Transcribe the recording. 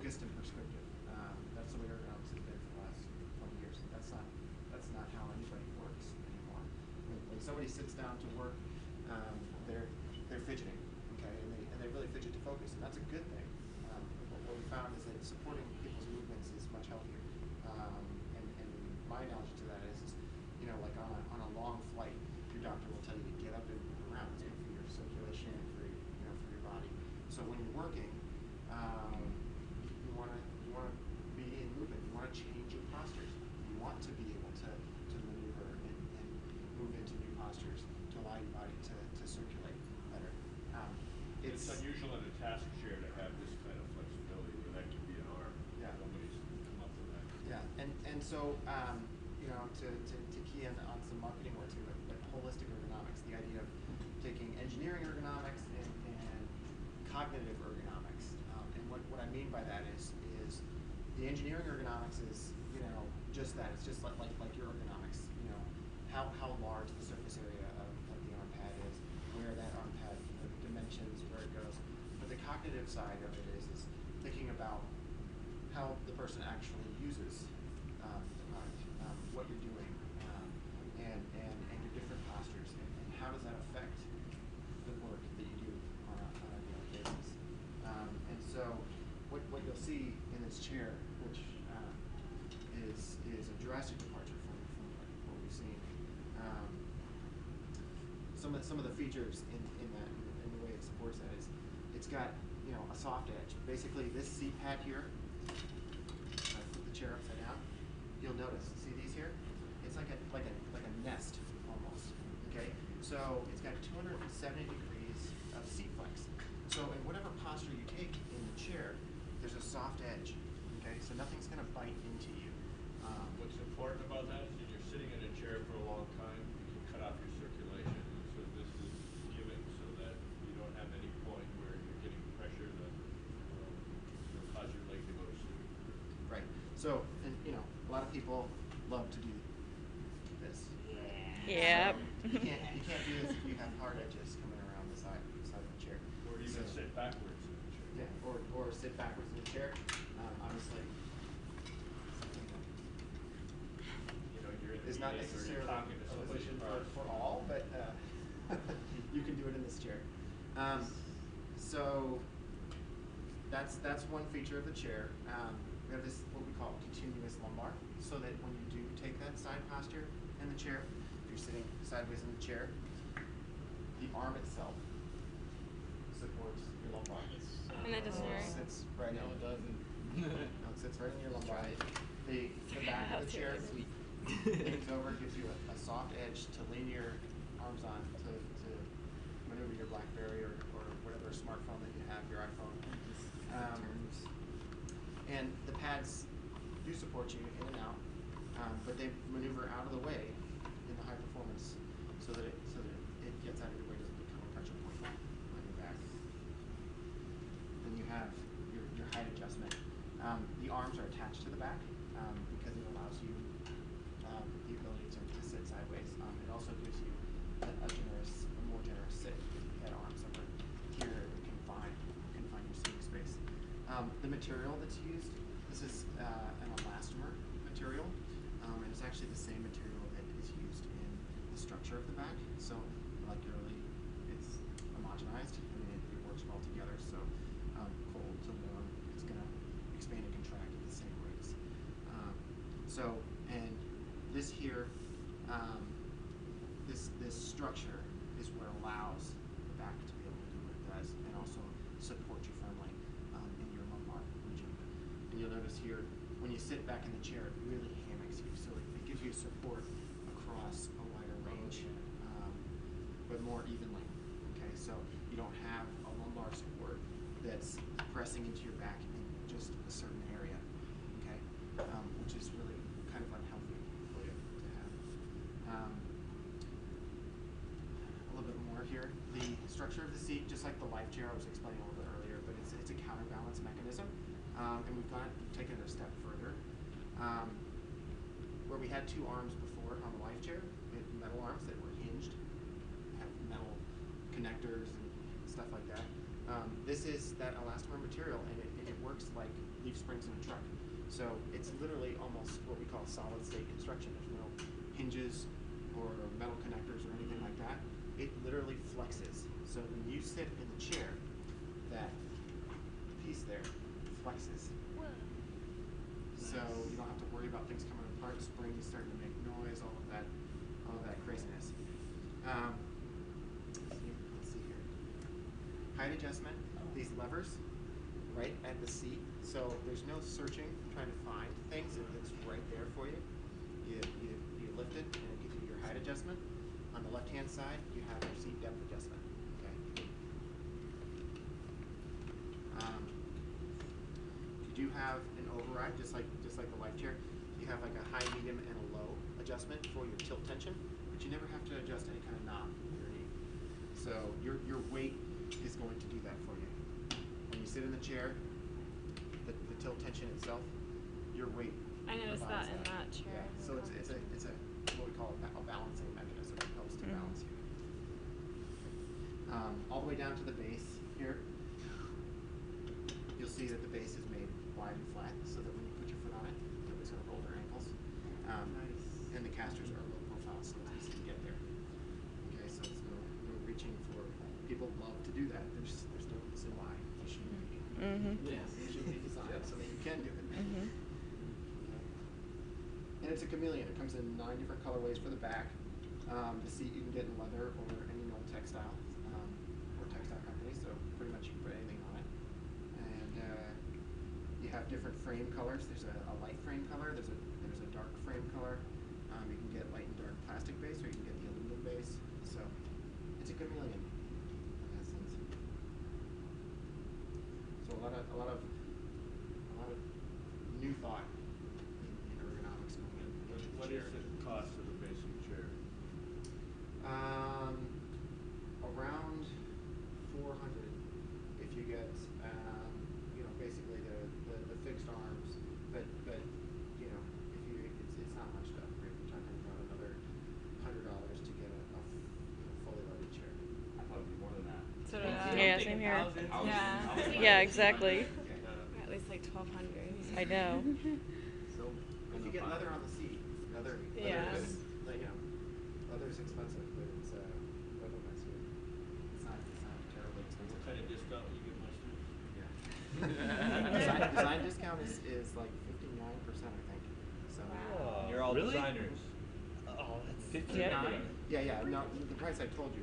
focused and prescriptive. That's the way ergonomics has been for the last 20 years. That's not how anybody works anymore. When somebody sits down to work, they're fidgeting, okay, and they really fidget to focus, and that's a good thing. What we found is that supporting people's movements is much healthier. And my analogy to that is, you know, like on a long flight, your doctor will tell you to get up and move around. It's good for your circulation and for for your body. So when you're working, you want to be in movement. You want to change your postures. You want to be able to maneuver and move into new postures to allow your body to circulate better. It's unusual in a task chair to have this kind of flexibility where that can be an arm. Yeah. Nobody's come up with that. Yeah, and so you know, to key in on some marketing work too, like holistic ergonomics, the idea of taking engineering ergonomics and cognitive ergonomics. And what I mean by that is the engineering ergonomics is, you know, just that. It's just like your ergonomics. You know, how large the surface area of the arm pad is, where that arm pad, the dimensions, where it goes. But the cognitive side of it is thinking about how the person actually uses the product, what you're doing, and your different postures, and how does that affect the work that you do on a daily basis. And so what you'll see in this chair, which is a drastic departure from what we've seen. Some of the features in the way it supports that is it's got, you know, a soft edge. Basically, this seat pad here. Flip the chair upside down. You'll notice. See these here? It's like a nest almost. Okay. So it's got 270 degrees of seat flex. So in whatever posture you take in the chair, there's a soft edge. Okay. So nothing's going to bite into you. What's important about that is that you're sitting in a chair for a long time, you can cut off your circulation. So this is giving so that you don't have any point where you're getting pressure that will cause your leg to go to sleep. Right. So, and you know, a lot of people love to do this. Yeah. So you can't do this if you have hard edges coming around the side of the chair. Or even sit backwards in the chair. Yeah. Or sit backwards in the chair. Obviously. You know, you're in the Is not meeting or you're necessarily talking to a somebody position across. for all, but you can do it in this chair. So that's one feature of the chair. We have this, what we call continuous lumbar, so that when you do take that side posture in the chair, if you're sitting sideways in the chair, the arm itself supports your lumbar. And that doesn't hurt. It sits right in. No, it doesn't. No, it sits right in your lumbar. The back of the chair leans over, gives you a soft edge to lean your arms on to maneuver your BlackBerry or whatever smartphone that you have, your iPhone. And the pads do support you in and out, but they maneuver out of the way in the high performance so that it gets out of your way, doesn't become a pressure point on your back. Then you have your height adjustment. The arms are attached to the back because it allows you the ability to sit sideways. It also gives you a more generous sit because you had arms that were here to confine your sitting space. The material that's used, this is an elastomer material, and it's actually the same material that is used in the structure of the back. So molecularly, it's homogenized. I mean, it works well together. So cold to warm, it's going to expand and contract at the same rates. And this here, this structure is what allows the back to be able to do what it does, and also support you firmly in your lumbar region. And you'll notice here, when you sit back in the chair, it really hammocks you, so it gives you support across a wider range, but more evenly. Okay, so you don't have a lumbar support that's pressing into your back in just a certain area. Okay, which is really kind of unhealthy for you to have. A little bit more here. The structure of the seat, just like the life chair I was explaining a little bit earlier, but it's a counterbalance mechanism, and we've taken it a step further. Where we had two arms before on the life chair, we had metal arms that were hinged, have metal connectors and stuff like that. This is that elastomer material, and it works like leaf springs in a truck. So it's literally almost what we call solid state construction. There's no hinges or metal connectors or anything like that. It literally flexes. So when you sit in the chair, that piece there flexes. So you don't have to worry about things coming apart, springs starting to make noise, all of that craziness. Let's see here. Height adjustment. These levers right at the seat, so there's no searching, trying to find things. It's right there for you. You lift it, and it gives you your height adjustment. On the left-hand side, you have your seat depth adjustment. Okay. You do have an override, just like the life chair. You have like a high, medium, and a low adjustment for your tilt tension, but you never have to adjust any kind of knob underneath. So your weight is going to do that for you. When you sit in the chair, the tilt tension itself, your weight. I noticed that provides in that chair. Yeah. So it's a what we call a balancing mechanism. It helps to balance you. All the way down to the base here, you'll see that the base is made wide and flat, so that when you put your foot on it, nobody's going to roll their ankles. Nice. And the casters are low profile, so it's easy to get there. Okay, so it's no reaching for. People love to do that. There's no reason why you shouldn't be. Yes. It should be designed so that you can do it. Mhm. Okay. And it's a chameleon. It comes in 9 different colorways for the back. The seat you can get in leather or any old textile or textile company, so pretty much you can put anything on it. And you have different frame colors. There's a light frame color. There's a dark frame color. You can get light and dark plastic base, or you can get the aluminum base. So it's a chameleon in that sense. So a lot of new thought in ergonomics going in. What is the cost of the basic chair? Around 400 if you get basically the fixed arms, but if you it's not much to upgrade. You're talking about another $100 to get a fully loaded chair. I thought it'd be more than that. So did I. Yeah, same here. Yeah. Yeah, exactly. Yeah. At least like 1,200. I know. So if you get leather on the seat, leather Yeah. is leather's expensive, but it's leather makes it. It's not terribly expensive. What kind of discount will you give my students? Yeah. design discount is like 59%, I think. So. Wow. You're all Really? designers. Oh, that's 59? Yeah. No, the price I told you